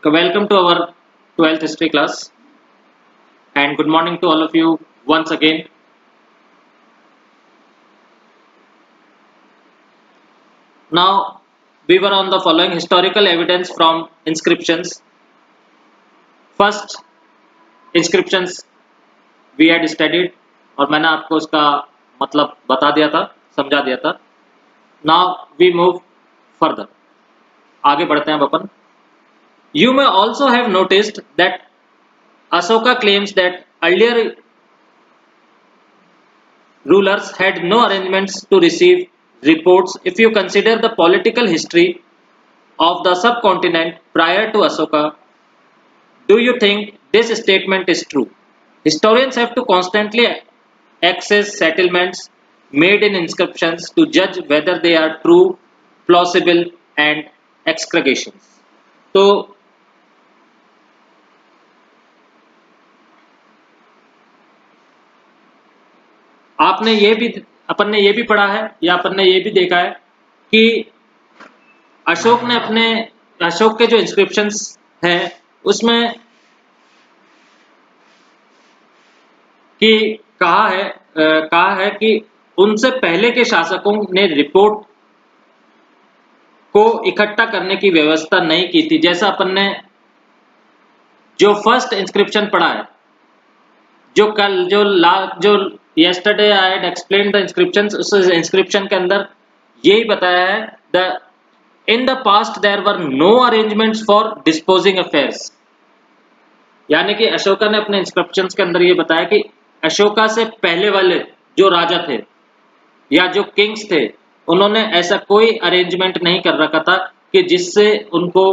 Welcome to our 12th history class and good morning to all of you once again. Now, we were on the following historical evidence from inscriptions. First, inscriptions we had studied और मैंने आपको उसका मतलब बता दिया था, समझा दिया था. Now, we move further. आगे बढ़ते हैं अब अपन. You may also have noticed that Ashoka claims that earlier rulers had no arrangements to receive reports. If you consider the political history of the subcontinent prior to Ashoka, do you think this statement is true? Historians have to constantly access settlements made in inscriptions to judge whether they are true, plausible, and excavations. तो आपने ये भी अपन ने ये भी पढ़ा है या अपन ने ये भी देखा है कि अशोक के जो इंस्क्रिप्शंस हैं उसमें कि कहा है कि उनसे पहले के शासकों ने रिपोर्ट को इकट्ठा करने की व्यवस्था नहीं की थी. जैसा अपन ने जो फर्स्ट इंस्क्रिप्शन पढ़ा है, जो yesterday I had explained the inscriptions, उस इंस्क्रिप्शन के अंदर यही बताया है the in the past there were no arrangements for disposing affairs. यानी कि अशोका ने अपने इंस्क्रिप्शंस के अंदर ये बताया कि अशोका से पहले वाले जो राजा थे या जो किंग्स थे उन्होंने ऐसा कोई अरेंजमेंट नहीं कर रखा था कि जिससे उनको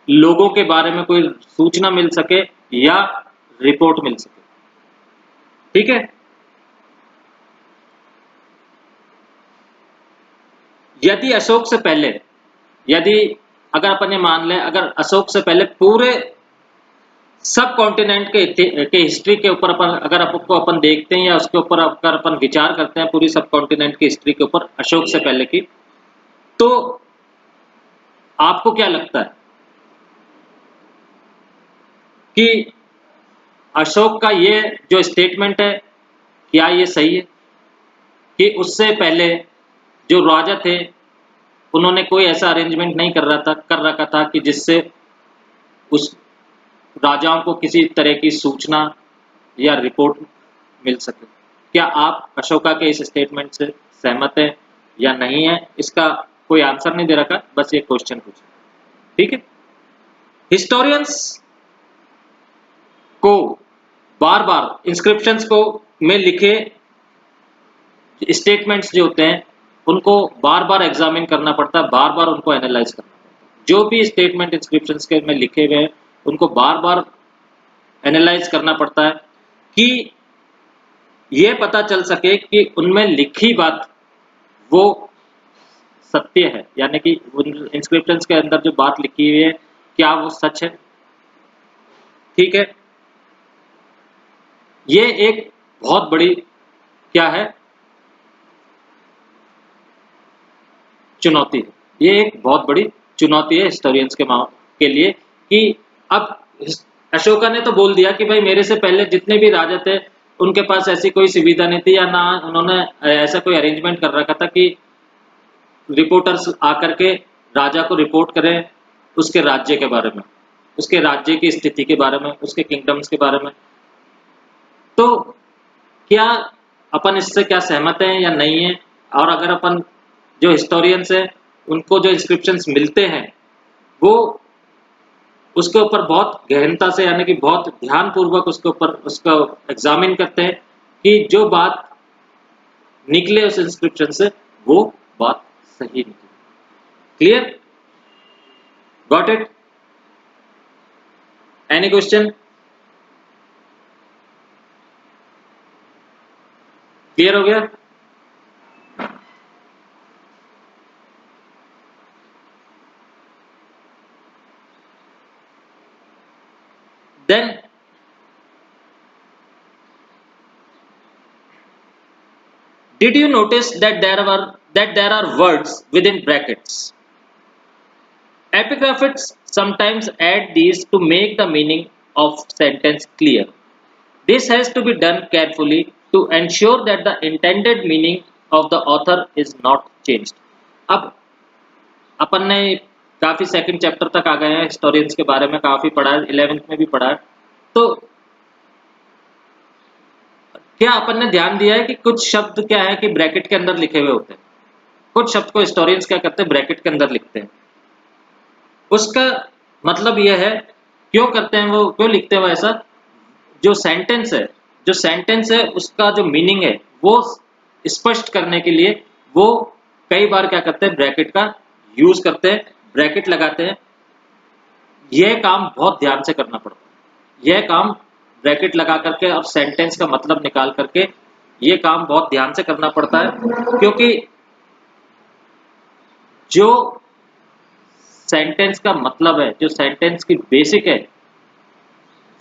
लोगों के बारे में कोई सूचना मिल सके या रिपोर्ट मिल सके. ठीक है. यदि अशोक से पहले अगर अपन ये मान लें अगर अशोक से पहले पूरे सब कॉन्टिनेंट के हिस्ट्री के ऊपर अपन देखते हैं या उसके ऊपर अगर अपन विचार करते हैं पूरी सब कॉन्टिनेंट की हिस्ट्री के ऊपर अशोक से पहले की, तो आपको क्या लगता है कि अशोक का ये जो स्टेटमेंट है क्या ये सही है कि उससे पहले जो राजा थे उन्होंने कोई ऐसा अरेंजमेंट नहीं कर रखा था कि जिससे उस राजाओं को किसी तरह की सूचना या रिपोर्ट मिल सके? क्या आप अशोका के इस स्टेटमेंट से सहमत हैं या नहीं है? इसका कोई आंसर नहीं दे रखा, बस ये क्वेश्चन पूछा. ठीक है. हिस्टोरियंस को बार बार इंस्क्रिप्शंस को में लिखे स्टेटमेंट्स जो होते हैं उनको बार बार एग्जामिन करना पड़ता है, बार बार उनको एनालाइज करना पड़ता है. जो भी स्टेटमेंट इंस्क्रिप्शंस के में लिखे हुए हैं उनको बार बार एनालाइज करना पड़ता है कि ये पता चल सके कि उनमें लिखी बात वो सत्य है, यानी कि इंस्क्रिप्शंस के अंदर जो बात लिखी हुई है क्या वो सच है. ठीक है. ये एक बहुत बड़ी क्या है चुनौती है. ये एक बहुत बड़ी चुनौती है हिस्टोरियंस के लिए कि अब अशोका ने तो बोल दिया कि भाई मेरे से पहले जितने भी राजा थे उनके पास ऐसी कोई सुविधा नहीं थी या ना उन्होंने ऐसा कोई अरेंजमेंट कर रखा था कि रिपोर्टर्स आकर के राजा को रिपोर्ट करें उसके राज्य के बारे में, उसके राज्य की स्थिति के बारे में, उसके किंगडम्स के बारे में. तो क्या अपन इससे क्या सहमत हैं या नहीं है? और अगर अपन जो हिस्टोरियंस हैं उनको जो इंस्क्रिप्शंस मिलते हैं वो उसके ऊपर बहुत गहनता से यानी कि बहुत ध्यानपूर्वक उसके ऊपर उसका एग्जामिन करते हैं कि जो बात निकले उस इंस्क्रिप्शन से वो बात सही निकले. Clear? Got it? Any question? Clear हो गया? Then did you notice that there are words within brackets? Epigraphets sometimes add these to make the meaning of sentence clear. This has to be done carefully to ensure that the intended meaning of the author is not changed. अब अपन ने काफी second chapter तक आ गए हैं, historians के बारे में काफी पढ़ा है, 11th में भी पढ़ा है। तो क्या अपन ने ध्यान दिया है कि कुछ शब्द क्या है कि ब्रैकेट के अंदर लिखे हुए होते हैं, कुछ शब्द को हिस्टोरियंस क्या करते हैं, ब्रैकेट के अंदर लिखते हैं। उसका मतलब यह है, क्यों करते हैं वो, क्यों लिखते हैं वो ऐसा? जो सेंटेंस है उसका जो मीनिंग है वो स्पष्ट करने के लिए वो कई बार क्या करते हैं, ब्रैकेट का यूज करते हैं, ब्रैकेट लगाते हैं। यह काम बहुत ध्यान से करना पड़ता है, यह काम ब्रैकेट लगा करके और सेंटेंस का मतलब निकाल करके ये काम बहुत ध्यान से करना पड़ता है, क्योंकि जो सेंटेंस का मतलब है, जो सेंटेंस की बेसिक है,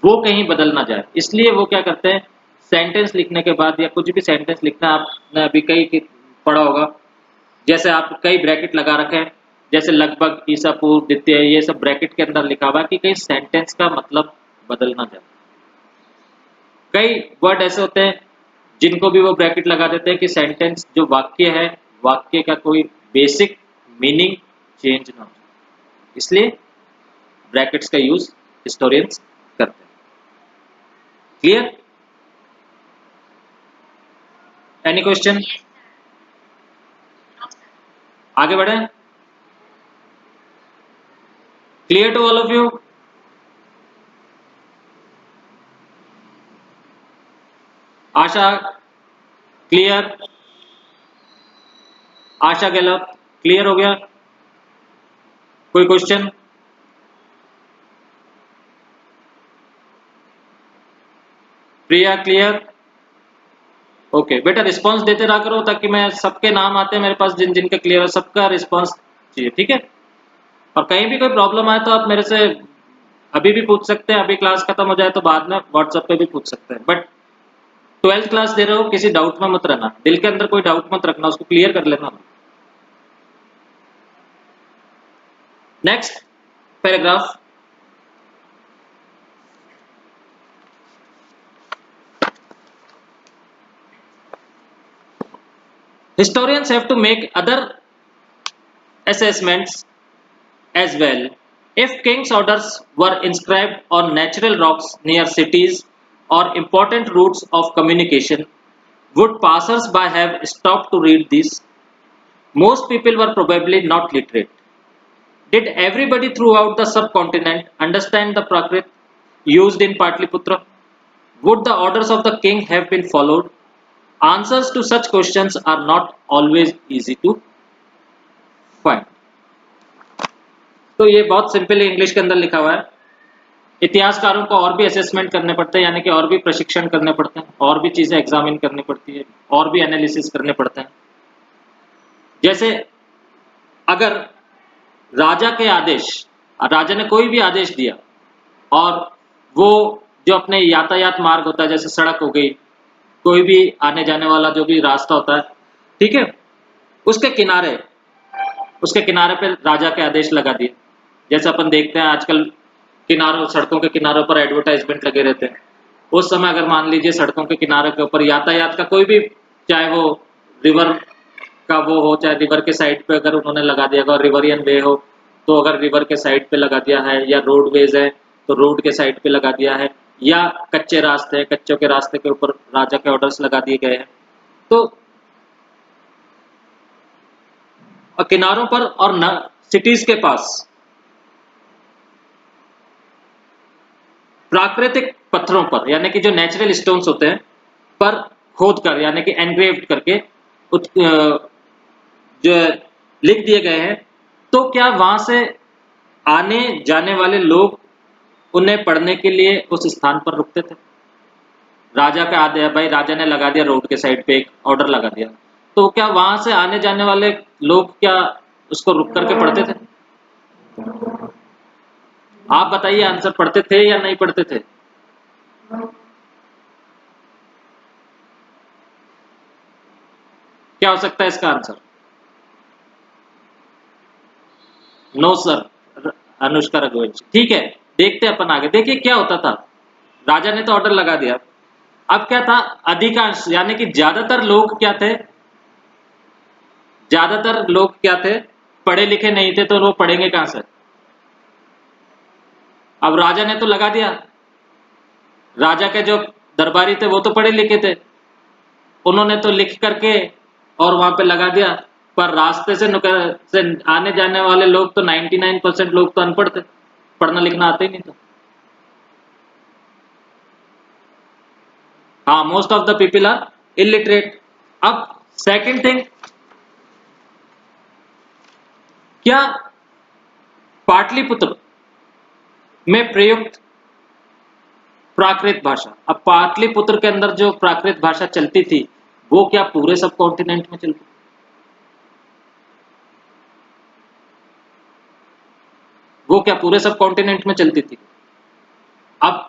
वो कहीं बदल ना जाए। इसलिए वो क्या करते हैं, सेंटेंस लिखने के बाद या कुछ भी सेंटेंस लिखना, आपने अभी कई पढ़ा होगा, जैसे आप कई ब्रैकेट लगा रखे हैं, जैसे लगभग, ईसा पूर्व, द्वितीय, ये सब ब्रैकेट के अंदर लिखा हुआ है कि कहीं सेंटेंस का मतलब बदल ना जाए। कई वर्ड ऐसे होते हैं जिनको भी वो ब्रैकेट लगा देते हैं कि सेंटेंस जो वाक्य है, वाक्य का कोई बेसिक मीनिंग चेंज ना हो, इसलिए ब्रैकेट्स का यूज हिस्टोरियंस करते हैं। क्लियर? Any question? आगे बढ़े? Clear to all of you? Asha clear? Asha Gehlot clear हो गया? कोई क्वेश्चन? प्रिया क्लियर? ओके बेटा, रिस्पांस देते रहा करो ताकि मैं, सबके नाम आते हैं मेरे पास जिन जिनके क्लियर है, सबका रिस्पांस चाहिए, ठीक है? और कहीं भी कोई प्रॉब्लम आए तो आप मेरे से अभी भी पूछ सकते हैं, अभी क्लास खत्म हो जाए तो बाद में व्हाट्सएप पे भी पूछ सकते हैं। बट 12th क्लास दे रहे हो, किसी डाउट में मत रहना, दिल के अंदर कोई डाउट मत रखना, उसको क्लियर कर लेना। Next paragraph, historians have to make other assessments as well. If king's orders were inscribed on natural rocks near cities or important routes of communication, would passers-by have stopped to read these? Most people were probably not literate. Did everybody throughout the subcontinent understand the Prakrit used in Patliputra? Would the orders of the king have been followed? Answers to such questions are not always easy to find. तो ये बहुत simple English के अंदर लिखा हुआ है। इतिहासकारों को और भी असेसमेंट करने पड़ते हैं, यानी कि और भी प्रशिक्षण करने पड़ते हैं, और भी चीजें एग्जामिन करनी पड़ती है, और भी एनालिसिस करने पड़ते हैं। जैसे अगर राजा के आदेश, राजा ने कोई भी आदेश दिया और वो जो अपने यातायात मार्ग होता है, जैसे सड़क हो गई, कोई भी आने जाने वाला जो भी रास्ता होता है, ठीक है, उसके किनारे, उसके किनारे पे राजा के आदेश लगा दिए। जैसे अपन देखते हैं आजकल किनारों, सड़कों के किनारों पर एडवर्टाइजमेंट लगे रहते हैं। उस समय अगर मान लीजिए सड़कों के किनारे के ऊपर यातायात का कोई भी, चाहे वो रिवर का वो हो, चाहे रिवर के साइड पे अगर उन्होंने लगा दिया, अगर रिवरियन वे हो तो अगर रिवर के साइड पे लगा दिया है, या रोडवेज है तो रोड के साइड पे लगा दिया है, या कच्चे रास्ते हैं, कच्चों के रास्ते के ऊपर राजा के ऑर्डर्स लगा दिए गए हैं, तो किनारों पर और न सिटीज के पास प्राकृतिक पत्थरों पर, यानी कि जो नेचुरल स्टोन्स होते हैं, पर खोद कर, यानी कि एनग्रेव्ड करके जो लिख दिए गए हैं, तो क्या वहां से आने जाने वाले लोग उन्हें पढ़ने के लिए उस स्थान पर रुकते थे? राजा का आदेश, भाई राजा ने लगा दिया रोड के साइड पे एक ऑर्डर लगा दिया, तो क्या वहां से आने जाने वाले लोग क्या उसको रुक करके पढ़ते थे? आप बताइए, आंसर पढ़ते थे या नहीं पढ़ते थे? क्या हो सकता है इसका answer? No sir, Anushka Raghuvanshi, ठीक है। देखते हैं अपन आगे। देखिए क्या होता था, राजा ने तो ऑर्डर लगा दिया। अब क्या था, अधिकांश यानी कि ज्यादातर लोग क्या थे, ज्यादातर लोग क्या थे, पढ़े लिखे नहीं थे, तो वो पढ़ेंगे कहां से। अब राजा ने तो लगा दिया, राजा के जो दरबारी थे वो तो पढ़े लिखे थे, उन्होंने तो लिख करके और वहां पे लगा दिया। पर रास्ते से से आने जाने वाले लोग तो 99% लोग तो अनपढ़ थे, पढ़ना लिखना आते ही नहीं था। हाँ, most of the people are illiterate. अब सेकंड थिंग, क्या पाटलिपुत्र में प्रयुक्त प्राकृत भाषा, अब पाटलिपुत्र के अंदर जो प्राकृत भाषा चलती थी वो क्या पूरे सब कॉन्टिनेंट में चलती, वो क्या पूरे सब कॉन्टिनेंट में चलती थी। अब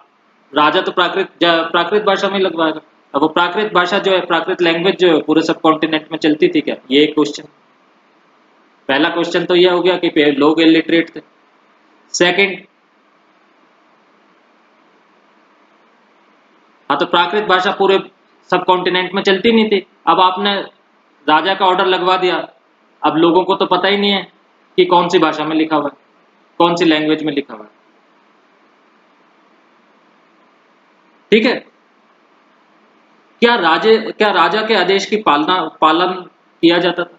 राजा तो प्राकृत भाषा में लगवाएगा। अब वो प्राकृत भाषा जो है, प्राकृत लैंग्वेज जो है, पूरे सब कॉन्टिनेंट में चलती थी क्या, ये एक क्वेश्चन। पहला क्वेश्चन तो ये हो गया कि लोग इलिटरेट थे। सेकंड, हाँ तो प्राकृत भाषा पूरे सब कॉन्टिनेंट में चलती नहीं थी। अब आपने राजा का ऑर्डर लगवा दिया, अब लोगों को तो पता ही नहीं है कि कौन सी भाषा में लिखा हुआ है, कौन सी लैंग्वेज में लिखा हुआ है, ठीक है। क्या राजा के आदेश की पालन किया जाता था?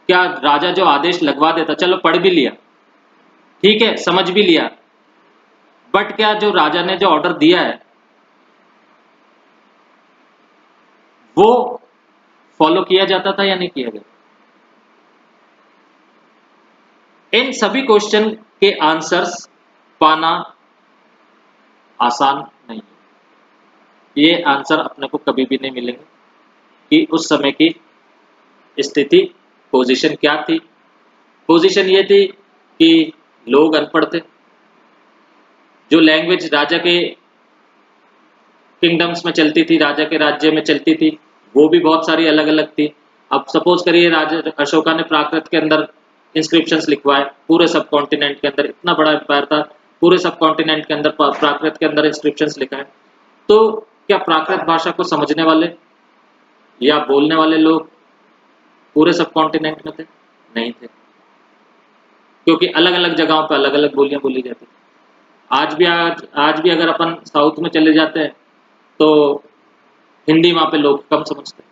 क्या राजा जो आदेश लगवा देता, चलो पढ़ भी लिया, ठीक है, समझ भी लिया, बट क्या जो राजा ने जो ऑर्डर दिया है वो फॉलो किया जाता था या नहीं किया गया? इन सभी क्वेश्चन के आंसर्स पाना आसान नहीं है। ये आंसर अपने को कभी भी नहीं मिलेंगे कि उस समय की स्थिति, पोजीशन क्या थी। पोजीशन ये थी कि लोग अनपढ़ थे, जो लैंग्वेज राजा के किंगडम्स में चलती थी, राजा के राज्य में चलती थी, वो भी बहुत सारी अलग अलग थी। अब सपोज करिए राजा अशोका ने प्राकृत के अंदर इंस्क्रिप्शंस लिखवाए, पूरे सब कॉन्टिनेंट के अंदर, इतना बड़ा एम्पायर था, पूरे सब कॉन्टिनेंट के अंदर प्राकृत के अंदर इंस्क्रिप्शंस लिखा है, तो क्या प्राकृत भाषा को समझने वाले या बोलने वाले लोग पूरे सब कॉन्टिनेंट में थे? नहीं थे, क्योंकि अलग अलग जगहों पर अलग अलग बोलियां बोली जाती थी। आज भी अगर अपन साउथ में चले जाते हैं तो हिंदी वहां पे लोग कम समझते हैं,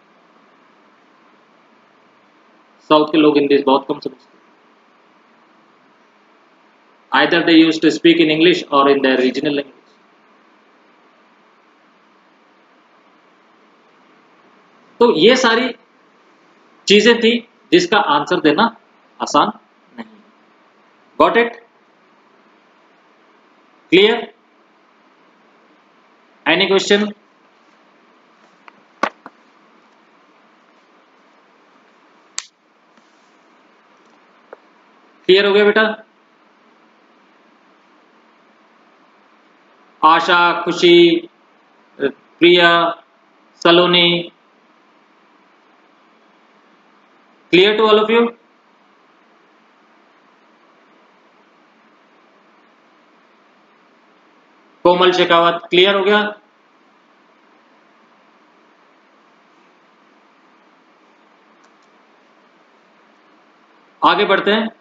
साउथ के लोग हिंदी बहुत कम समझते हैं। Either they used to speak in English or in their regional language. तो ये सारी चीजें थी जिसका आंसर देना आसान नहीं। Got it? Clear? Any question? Clear हो गया बेटा? Asha, Khushi, Priya, Saloni, clear to all of you? Komal Shekhawat, clear हो गया? आगे बढ़ते हैं।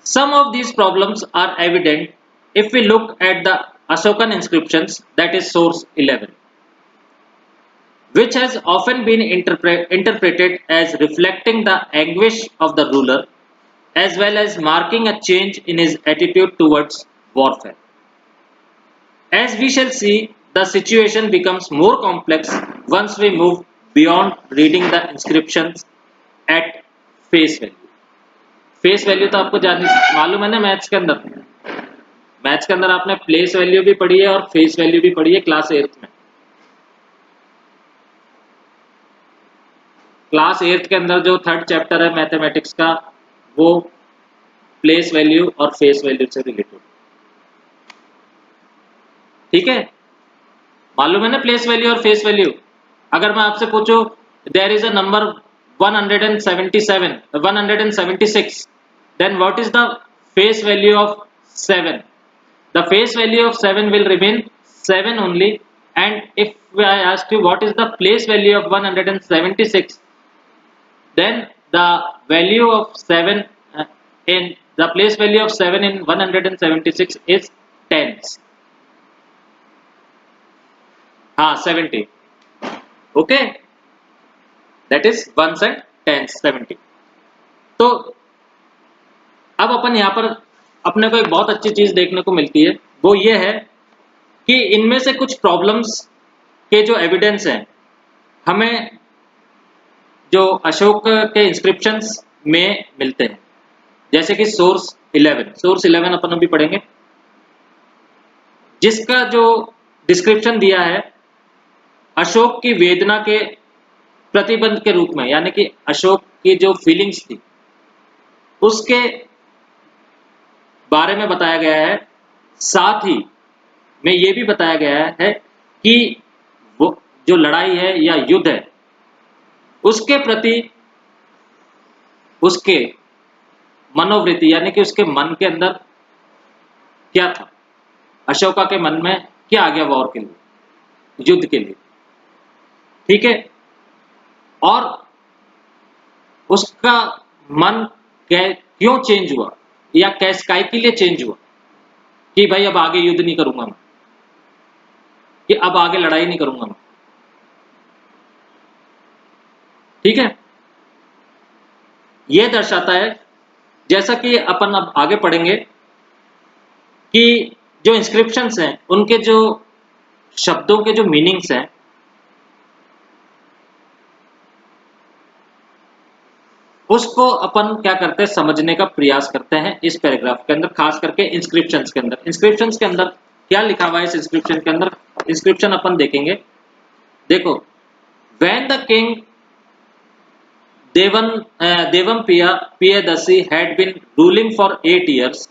Some of these problems are evident if we look at the Ashokan inscriptions, that is source 11, which has often been interpreted as reflecting the anguish of the ruler as well as marking a change in his attitude towards warfare. As we shall see, the situation becomes more complex once we move beyond reading the inscriptions at face value. Face value तो आपको मालूम है ना, maths के अंदर आपने place value भी पढ़ी है और फेस वैल्यू भी पढ़ी है क्लास 8th में। क्लास 8th के अंदर जो थर्ड चैप्टर है मैथमेटिक्स का, वो प्लेस वैल्यू और फेस वैल्यू से रिलेटेड, ठीक है, मालूम है ना प्लेस वैल्यू और फेस वैल्यू। अगर मैं आपसे पूछूं there is a number 176, then what is the face value of 7? The face value of 7 will remain 7 only. And if I ask you what is the place value of 176, then the value of 7 in the place value of 7 in 176 is tens. 70. Okay, that is ones and tens, 70. तो अब अपन यहाँ पर अपने को एक बहुत अच्छी चीज देखने को मिलती है, वो ये है कि इनमें से कुछ प्रॉब्लम्स के जो एविडेंस हैं हमें जो अशोक के इंस्क्रिप्शंस में मिलते हैं, जैसे कि सोर्स 11 अपन अभी पढ़ेंगे, जिसका जो डिस्क्रिप्शन दिया है अशोक की वेदना के प्रतिबंध के रूप में, यानी कि अशोक की जो फीलिंग्स थी उसके बारे में बताया गया है। साथ ही में ये भी बताया गया है कि वो जो लड़ाई है या युद्ध है उसके प्रति उसके मनोवृत्ति, यानी कि उसके मन के अंदर क्या था, अशोका के मन में क्या आ गया वॉर के लिए, युद्ध के लिए, ठीक है। और उसका मन क्यों चेंज हुआ या कैस काय के लिए चेंज हुआ कि भाई अब आगे युद्ध नहीं करूंगा मैं, कि अब आगे लड़ाई नहीं करूंगा मैं, ठीक है। यह दर्शाता है, जैसा कि अपन अब आगे पढ़ेंगे, कि जो इंस्क्रिप्शंस हैं उनके जो शब्दों के जो मीनिंग्स हैं उसको अपन क्या करते हैं, समझने का प्रयास करते हैं इस पैराग्राफ के अंदर, खास करके इंस्क्रिप्शंस के अंदर। इंस्क्रिप्शंस के अंदर क्या लिखा हुआ है इस इंस्क्रिप्शन के अंदर, इंस्क्रिप्शन अपन देखेंगे। देखो, when the king Devam Piyadasi had been ruling for 8 years,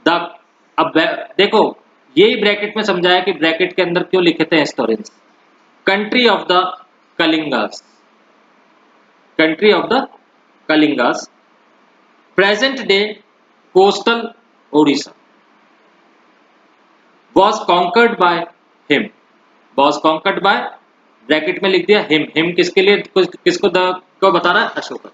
the अब देखो यही ब्रैकेट में समझाया कि ब्रैकेट के अंदर क्यों लिखे थे historians, country of the Kalingas, country of the Kalingas, present day coastal Odisha, was conquered by him, was conquered by, bracket में लिख दिया हिम किसके लिए, किसको को बता रहा है, अशोक।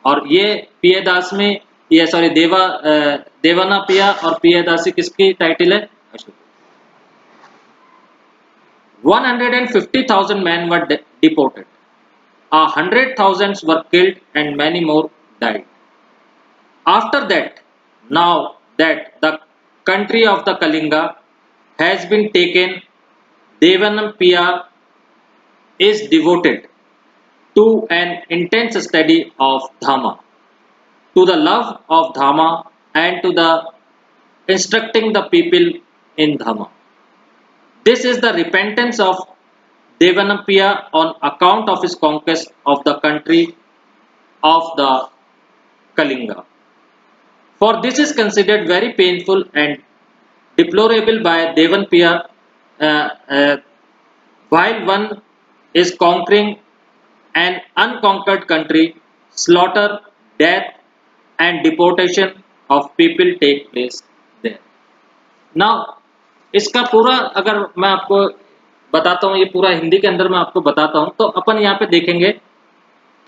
और ये पियादास में ये सॉरी देवाना पिया और पियादासी किसकी टाइटल है, Ashok. 150,000 men were deported, 100,000 were killed and many more died. After that, now that the country of the Kalinga has been taken, Devanampiya is devoted to an intense study of Dhamma, to the love of Dhamma and to the instructing the people in Dhamma. This is the repentance of Devanampiya on account of his conquest of the country of the Kalinga. For this is considered very painful and deplorable by Devanampiya, while one is conquering an unconquered country, slaughter, death and deportation of people take place there. Now, इसका पूरा अगर मैं आपको बताता हूँ, ये पूरा हिंदी के अंदर मैं आपको बताता हूँ, तो अपन यहाँ पे देखेंगे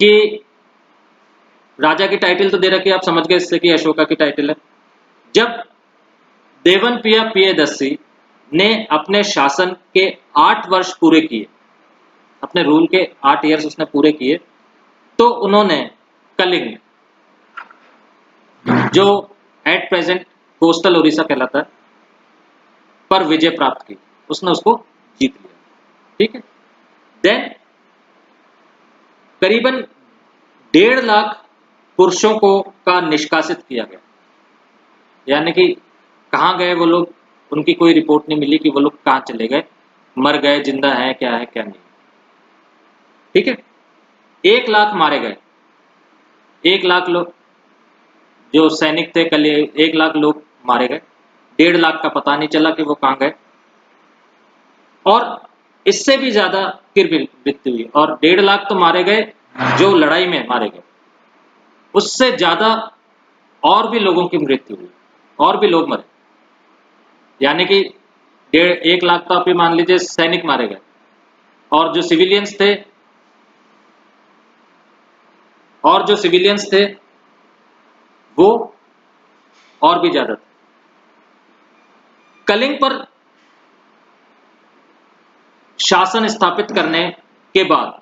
कि राजा की टाइटल तो दे रखी है, आप समझ गए इससे कि अशोका की टाइटल है। जब देवनपिया पियादसी ने अपने शासन के 8 वर्ष पूरे किए, अपने रूल के 8 ईयर्स उसने पूरे किए, तो उन्होंने कलिंग, जो एट प्रेजेंट कोस्टल ओडिशा कहलाता है, पर विजय प्राप्त की, उसने उसको जीत लिया, ठीक है। देन करीबन 1.5 लाख पुरुषों को का निष्कासित किया गया, यानी कि कहाँ गए वो लोग, उनकी कोई रिपोर्ट नहीं मिली कि वो लोग कहाँ चले गए, मर गए, जिंदा है क्या नहीं, ठीक है। 1 लाख मारे गए, 1 लाख लोग जो सैनिक थे, कल 1 लाख लोग मारे गए, 1.5 लाख का पता नहीं चला कि वो कहाँ गए। और इससे भी ज्यादा की मृत्यु हुई, और 1.5 लाख तो मारे गए जो लड़ाई में मारे गए, उससे ज्यादा और भी लोगों की मृत्यु हुई, और भी लोग मरे। यानी कि 1 लाख तो आप ही मान लीजिए सैनिक मारे गए, और जो सिविलियंस थे वो और भी ज्यादा थे। कलिंग पर शासन स्थापित करने के बाद,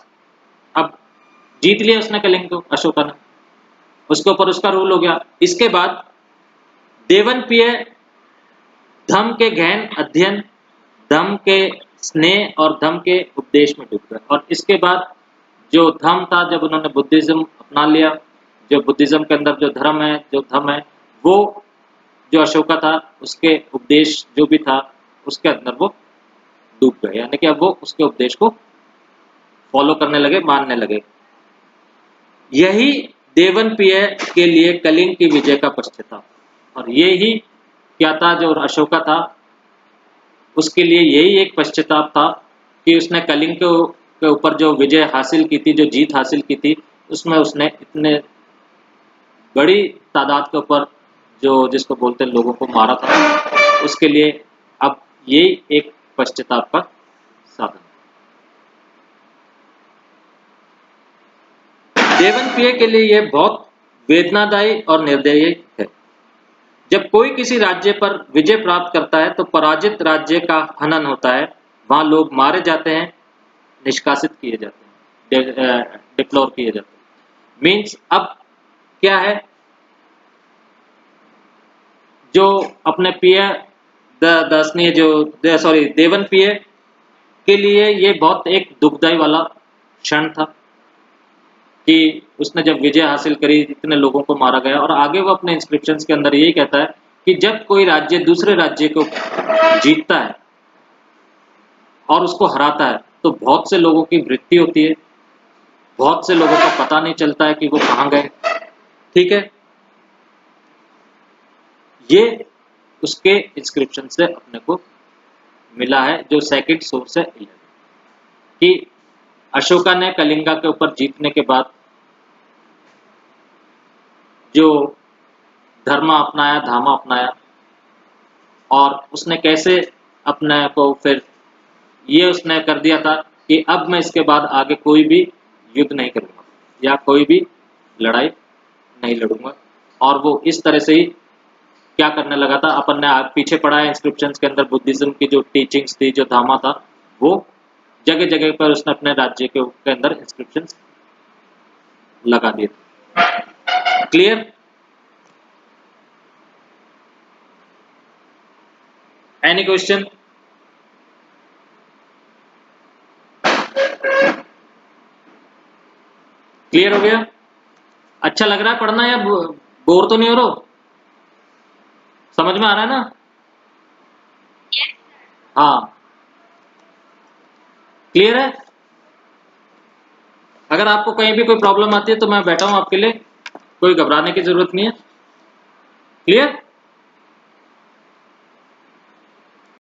अब जीत लिया उसने कलिंग को, अशोका ने, उसके ऊपर उसका रूल हो गया। इसके बाद देवनप्रिय धम्म के गहन अध्ययन, धम्म के स्नेह और धम्म के उपदेश में डूब गए। और इसके बाद जो धम्म था, जब उन्होंने बुद्धिज्म अपना लिया, जो बुद्धिज्म के अंदर जो धर्म है, जो धम्म है, वो जो अशोका था उसके उपदेश जो भी था उसके अंदर वो डूब गए। यानी कि अब वो उसके उपदेश को फॉलो करने लगे, मानने लगे। यही देवनप्रिय के लिए कलिंग की विजय का पश्चाताप, और ये ही क्या था, जो अशोका था उसके लिए यही एक पश्चाताप था कि उसने कलिंग के ऊपर जो विजय हासिल की थी, जो जीत हासिल की थी, उसमें उसने इतने बड़ी तादाद के ऊपर जो जिसको बोलते हैं लोगों को मारा था। उसके लिए अब यही एक पश्चाताप का साधन। देवनप्रिय के लिए यह बहुत वेदनादायी और निर्दयी है। जब कोई किसी राज्य पर विजय प्राप्त करता है तो पराजित राज्य का हनन होता है, वहां लोग मारे जाते हैं, निष्कासित किए जाते हैं, डिप्लोर किए जाते हैं। मीन्स अब क्या है, जो अपने दसनीय जो देवनप्रिय के लिए ये बहुत एक दुखदाई वाला क्षण था कि उसने जब विजय हासिल करी, इतने लोगों को मारा गया। और आगे वो अपने इंस्क्रिप्शंस के अंदर यही कहता है कि जब कोई राज्य दूसरे राज्य को जीतता है और उसको हराता है तो बहुत से लोगों की मृत्यु होती है, बहुत से लोगों का पता नहीं चलता है कि वो कहाँ गए। ठीक है, ये उसके इंस्क्रिप्शन से अपने को मिला है, जो सेकंड सोर्स है कि अशोका ने कलिंगा के ऊपर जीतने के बाद जो धर्म अपनाया, धामा अपनाया, और उसने कैसे अपने को फिर ये उसने कर दिया था कि अब मैं इसके बाद आगे कोई भी युद्ध नहीं करूंगा या कोई भी लड़ाई नहीं लड़ूंगा। और वो इस तरह से ही क्या करने लगा था, अपन ने पीछे पढ़ा है इंस्क्रिप्शंस के अंदर, बुद्धिज्म की जो टीचिंग्स थी, जो धामा था, वो जगह जगह पर उसने अपने राज्य के अंदर इंस्क्रिप्शंस लगा दिए थे। क्लियर? Any question? क्लियर हो गया? अच्छा लग रहा है पढ़ना, या बोर तो नहीं हो रहा? समझ में आ रहा है ना? हाँ, क्लियर है? अगर आपको कहीं भी कोई प्रॉब्लम आती है तो मैं बैठा हूं आपके लिए, कोई घबराने की जरूरत नहीं है। क्लियर?